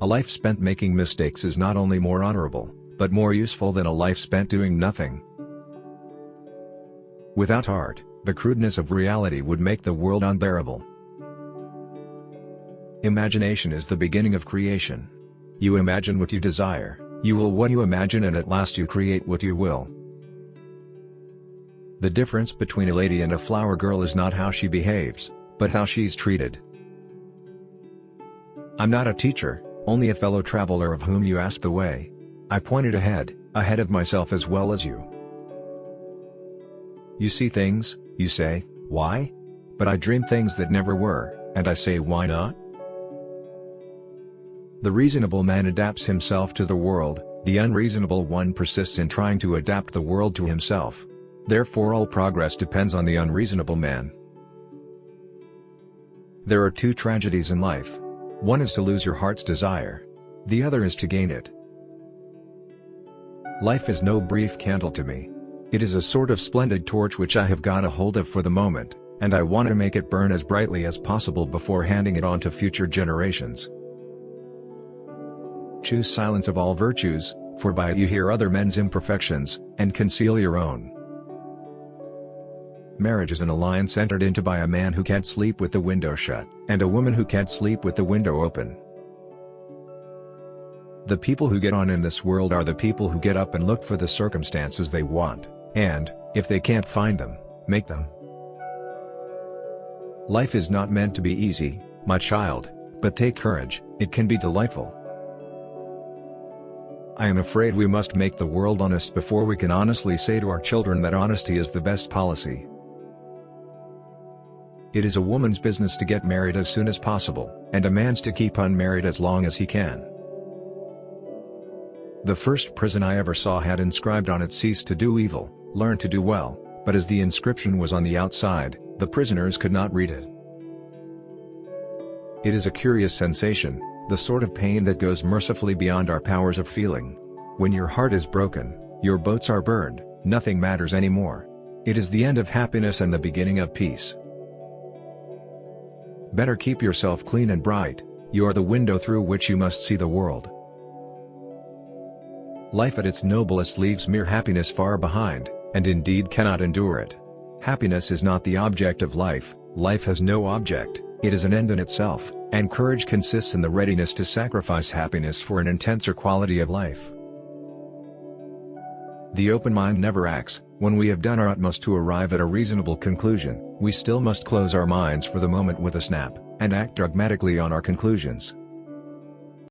A life spent making mistakes is not only more honorable, but more useful than a life spent doing nothing. Without art, the crudeness of reality would make the world unbearable. Imagination is the beginning of creation. You imagine what you desire, you will what you imagine, and at last you create what you will. The difference between a lady and a flower girl is not how she behaves, but how she's treated. I'm not a teacher, only a fellow traveler of whom you asked the way. I pointed ahead of myself as well as you. You see things, you say, why? But I dream things that never were, and I say, why not? The reasonable man adapts himself to the world, the unreasonable one persists in trying to adapt the world to himself. Therefore all progress depends on the unreasonable man. There are two tragedies in life. One is to lose your heart's desire. The other is to gain it. Life is no brief candle to me. It is a sort of splendid torch which I have got a hold of for the moment, and I want to make it burn as brightly as possible before handing it on to future generations. Choose silence of all virtues, for by it you hear other men's imperfections, and conceal your own. Marriage is an alliance entered into by a man who can't sleep with the window shut, and a woman who can't sleep with the window open. The people who get on in this world are the people who get up and look for the circumstances they want, and, if they can't find them, make them. Life is not meant to be easy, my child, but take courage, it can be delightful. I am afraid we must make the world honest before we can honestly say to our children that honesty is the best policy. It is a woman's business to get married as soon as possible, and a man's to keep unmarried as long as he can. The first prison I ever saw had inscribed on it, "Cease to do evil, learn to do well," but as the inscription was on the outside, the prisoners could not read it. It is a curious sensation, the sort of pain that goes mercifully beyond our powers of feeling. When your heart is broken, your boats are burned, nothing matters anymore. It is the end of happiness and the beginning of peace. Better keep yourself clean and bright, you are the window through which you must see the world. Life at its noblest leaves mere happiness far behind, and indeed cannot endure it. Happiness is not the object of life, life has no object, it is an end in itself, and courage consists in the readiness to sacrifice happiness for an intenser quality of life. The open mind never acts. When we have done our utmost to arrive at a reasonable conclusion, we still must close our minds for the moment with a snap, and act dogmatically on our conclusions.